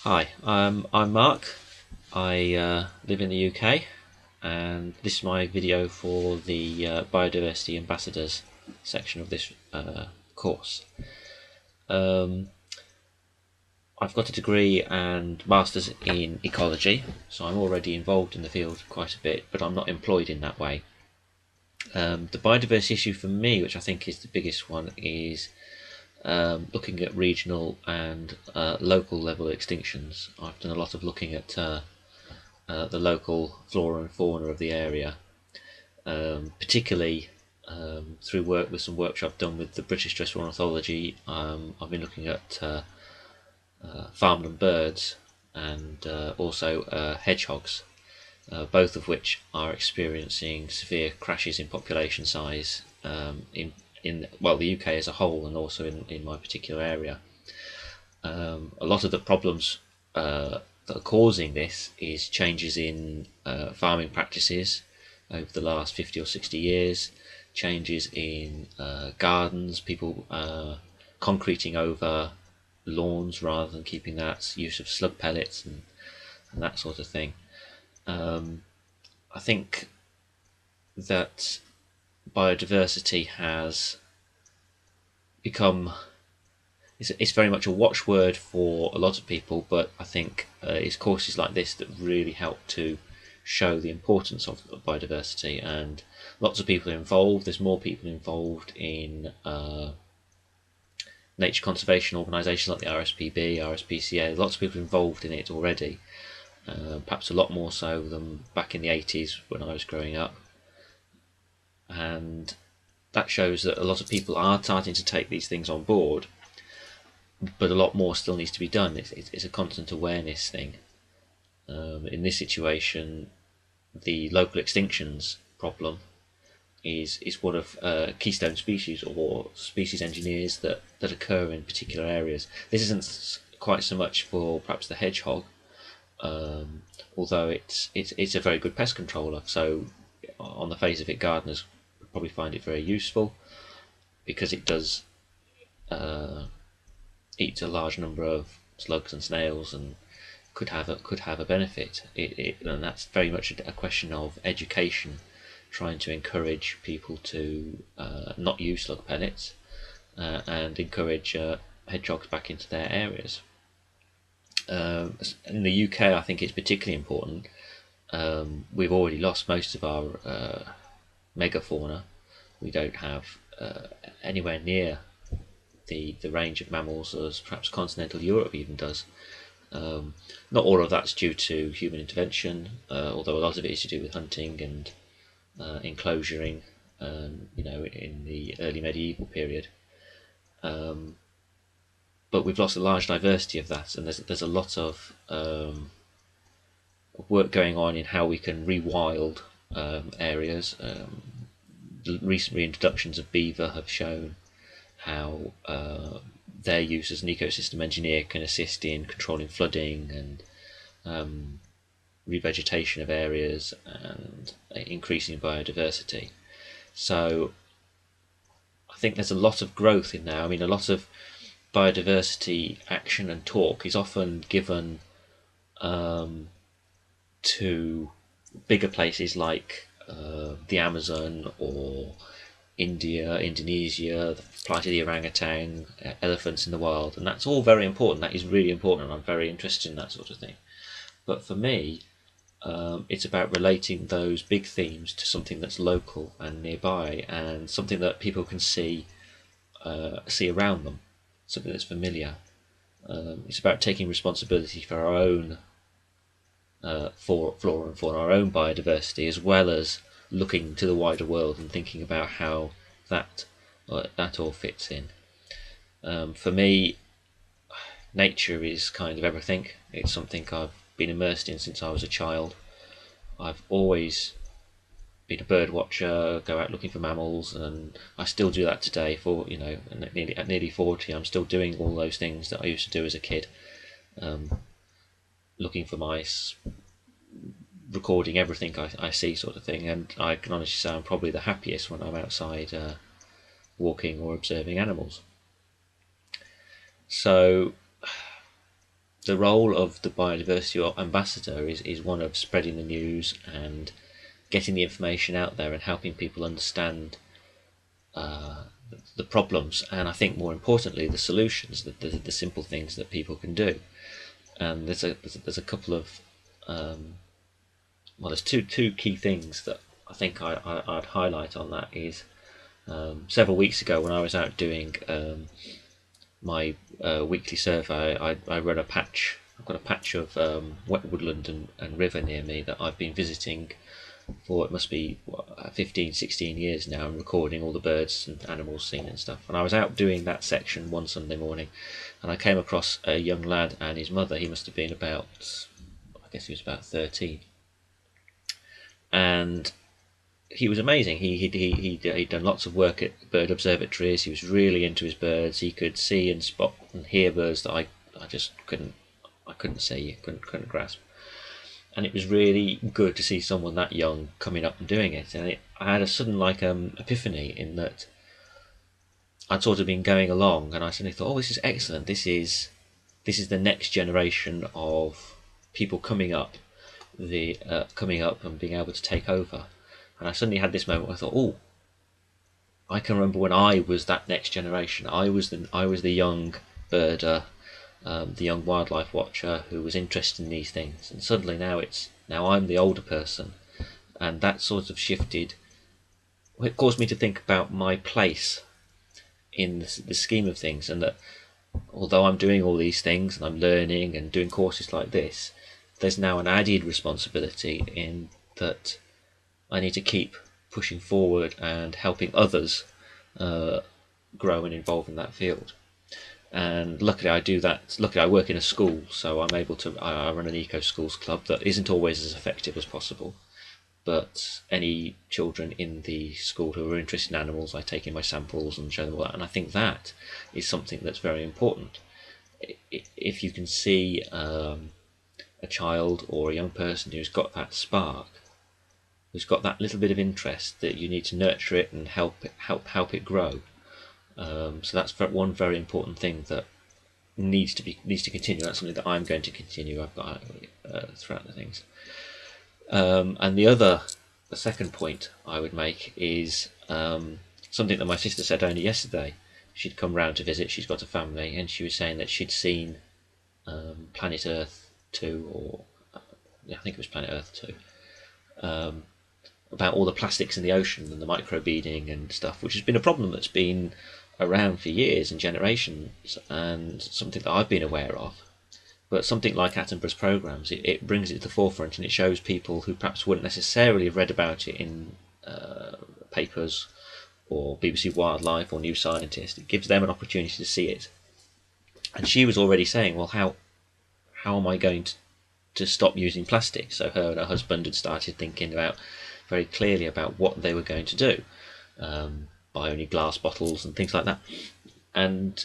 Hi, I'm Mark. I live in the UK, and this is my video for the Biodiversity Ambassadors section of this course. Um, I've got a degree and master's in ecology, so I'm already involved in the field quite a bit, but I'm not employed in that way. The biodiversity issue for me, which I think is the biggest one, is looking at regional and local level extinctions. I've done a lot of looking at the local flora and fauna of the area, particularly through work with some work I've done with the British Dress Ornithology. I've been looking at farmland birds and also hedgehogs, both of which are experiencing severe crashes in population size in the UK as a whole, and also in my particular area. A lot of the problems that are causing this is changes in farming practices over the last 50 or 60 years, changes in gardens, people concreting over lawns rather than keeping that, use of slug pellets and that sort of thing. I think that biodiversity has become, it's very much a watchword for a lot of people, but I think it's courses like this that really help to show the importance of biodiversity, and lots of people are involved. There's more people involved in nature conservation organisations like the RSPB, RSPCA. Lots of people involved in it already, perhaps a lot more so than back in the 80s when I was growing up. And that shows that a lot of people are starting to take these things on board, but a lot more still needs to be done. It's a constant awareness thing. In this situation, the local extinctions problem is one of keystone species or species engineers that occur in particular areas. This isn't quite so much for perhaps the hedgehog, although it's a very good pest controller. So on the face of it, gardeners would probably find it very useful because it does eat a large number of slugs and snails and could have a benefit. And that's very much a question of education, trying to encourage people to not use slug pellets and encourage hedgehogs back into their areas. In the UK, I think it's particularly important. We've already lost most of our megafauna. We don't have anywhere near the range of mammals as perhaps continental Europe even does. Not all of that's due to human intervention, although a lot of it is to do with hunting and enclosuring, in the early medieval period. But we've lost a large diversity of that, and there's a lot of work going on in how we can rewild areas. The recent reintroductions of beaver have shown how their use as an ecosystem engineer can assist in controlling flooding and revegetation of areas and increasing biodiversity. So I think there's a lot of growth in there. I mean, a lot of biodiversity action and talk is often given to bigger places like the Amazon or India, Indonesia, the plight of the orangutan, elephants in the wild, and that's all very important. That is really important, and I'm very interested in that sort of thing. But for me, it's about relating those big themes to something that's local and nearby, and something that people can see around them, something that's familiar. It's about taking responsibility for our own for flora and fauna, our own biodiversity, as well as looking to the wider world and thinking about how that all fits in. For me, nature is kind of everything. It's something I've been immersed in since I was a child. I've always been a bird watcher, go out looking for mammals, and I still do that today. At nearly 40, I'm still doing all those things that I used to do as a kid. Looking for mice, recording everything I see, sort of thing. And I can honestly say I'm probably the happiest when I'm outside walking or observing animals. So the role of the Biodiversity Ambassador is one of spreading the news and getting the information out there and helping people understand the problems, and I think more importantly the solutions, the simple things that people can do. And there's a couple of there's two key things that I think I'd highlight on that. Is several weeks ago when I was out doing my weekly survey, I run a patch. I've got a patch of wet woodland and river near me that I've been visiting for, it must be 15, 16 years now, and recording all the birds and animals seen and stuff. And I was out doing that section one Sunday morning, and I came across a young lad and his mother. He must have been about, I guess he was about 13, and he was amazing. He'd done lots of work at bird observatories. He was really into his birds. He could see and spot and hear birds that I just couldn't see, couldn't grasp. And it was really good to see someone that young coming up and doing it. And I had a sudden epiphany in that I'd sort of been going along, and I suddenly thought, oh, this is excellent. This is the next generation of people coming up and being able to take over. And I suddenly had this moment where I thought, oh, I can remember when I was that next generation. I was the young birder, the young wildlife watcher who was interested in these things, and suddenly now I'm the older person, and that sort of shifted. It caused me to think about my place in the scheme of things, and that although I'm doing all these things and I'm learning and doing courses like this, there's now an added responsibility in that I need to keep pushing forward and helping others grow and evolve in that field. And luckily I do that. Luckily I work in a school, so I'm able to. I run an eco schools club that isn't always as effective as possible, but any children in the school who are interested in animals, I take in my samples and show them all that. And I think that is something that's very important. If you can see a child or a young person who's got that spark, who's got that little bit of interest, that you need to nurture it and help it grow. So that's one very important thing that needs to continue. That's something that I'm going to continue. I've got throughout the things. And the second point I would make is something that my sister said only yesterday. She'd come round to visit. She's got a family, and she was saying that she'd seen Planet Earth 2, or I think it was Planet Earth 2, about all the plastics in the ocean and the microbeading and stuff, which has been a problem that's been around for years and generations, and something that I've been aware of. But something like Attenborough's programs, it brings it to the forefront, and it shows people who perhaps wouldn't necessarily have read about it in papers or BBC Wildlife or New Scientist. It gives them an opportunity to see it. And she was already saying, well, how am I going to stop using plastic? So her and her husband had started thinking very clearly about what they were going to do, buy only glass bottles and things like that. And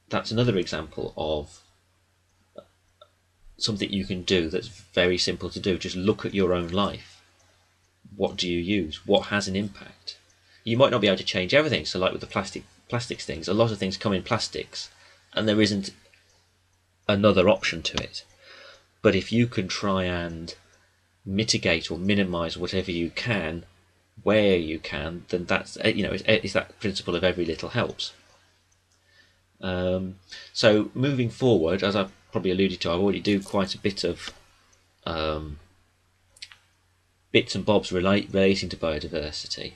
that's another example of something you can do that's very simple to do. Just look at your own life. What do you use? What has an impact? You might not be able to change everything. So like with the plastics things, a lot of things come in plastics and there isn't another option to it. But if you can try and mitigate or minimize whatever you can where you can, then that's, it's that principle of every little helps. So moving forward, as I probably alluded to, I already do quite a bit of bits and bobs relating to biodiversity.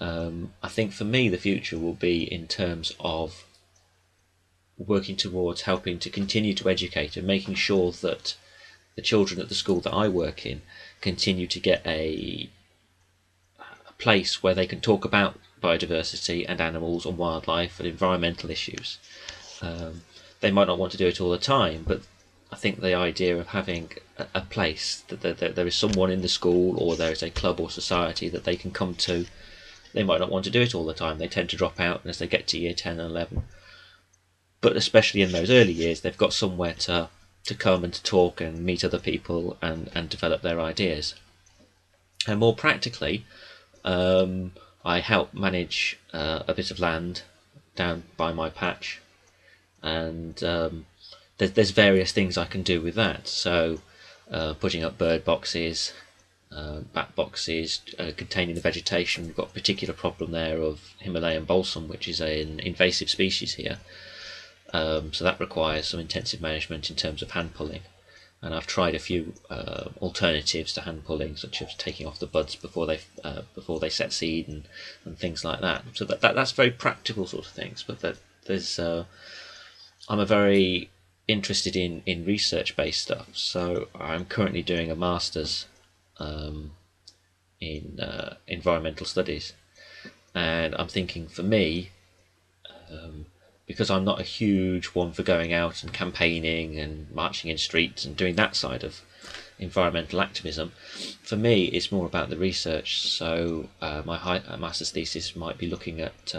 I think for me the future will be in terms of working towards helping to continue to educate and making sure that the children at the school that I work in continue to get a place where they can talk about biodiversity and animals and wildlife and environmental issues. They might not want to do it all the time, but I think the idea of having a place that there is someone in the school, or there is a club or society that they can come to. They might not want to do it all the time. They tend to drop out as they get to year 10 and 11. But especially in those early years, they've got somewhere to come and to talk and meet other people and develop their ideas. And more practically, I help manage a bit of land down by my patch, and there's various things I can do with that. So putting up bird boxes, bat boxes containing the vegetation. We've got a particular problem there of Himalayan balsam, which is an invasive species here. So that requires some intensive management in terms of hand pulling. And I've tried a few alternatives to hand pulling, such as taking off the buds before they set seed and things like that. So that's very practical sort of things. But there's I'm a very interested in research-based stuff. So I'm currently doing a master's in environmental studies, and I'm thinking for me, because I'm not a huge one for going out and campaigning and marching in streets and doing that side of environmental activism, for me it's more about the research. So my master's thesis might be looking at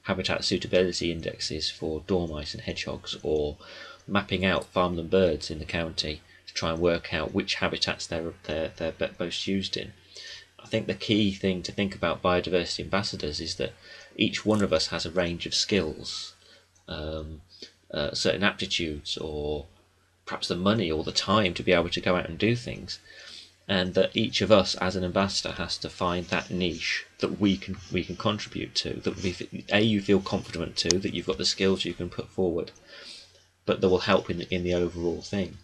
habitat suitability indexes for dormice and hedgehogs, or mapping out farmland birds in the county to try and work out which habitats they're most used in. I think the key thing to think about biodiversity ambassadors is that each one of us has a range of skills, certain aptitudes, or perhaps the money or the time to be able to go out and do things, and that each of us as an ambassador has to find that niche that we can contribute to, that you feel confident to, that you've got the skills you can put forward, but that will help in the overall thing.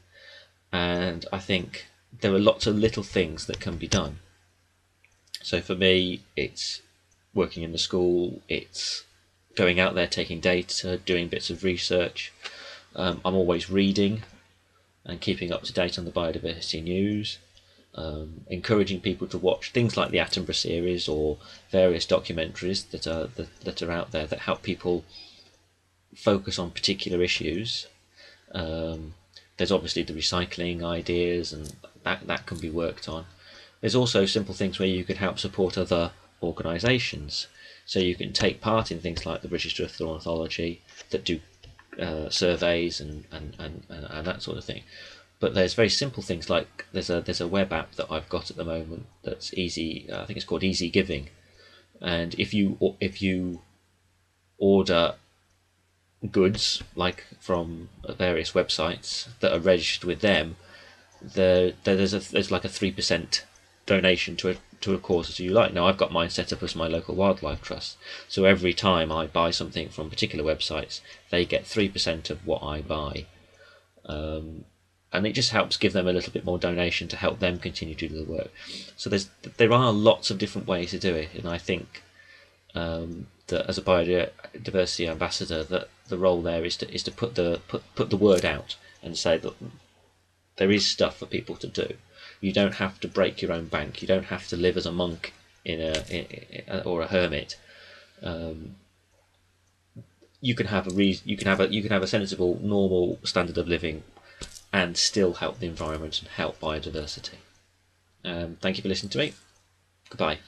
And I think there are lots of little things that can be done. So for me, it's working in the school, it's going out there, taking data, doing bits of research. I'm always reading and keeping up to date on the biodiversity news, encouraging people to watch things like the Attenborough series or various documentaries that are out there that help people focus on particular issues. There's obviously the recycling ideas, and that can be worked on. There's also simple things where you can help support other organisations. So you can take part in things like the British Drift Ornithology that do surveys and that sort of thing. But there's very simple things like there's a web app that I've got at the moment that's easy. I think it's called Easy Giving, and if you order goods like from various websites that are registered with them, there's like a 3% donation to a cause that you like. Now I've got mine set up as my local wildlife trust, so every time I buy something from particular websites, they get 3% of what I buy, and it just helps give them a little bit more donation to help them continue to do the work. So there are lots of different ways to do it, and I think that as a biodiversity ambassador, that the role there is to put the word out and say that there is stuff for people to do. You don't have to break your own bank. You don't have to live as a monk or a hermit. You can have a sensible, normal standard of living, and still help the environment and help biodiversity. Thank you for listening to me. Goodbye.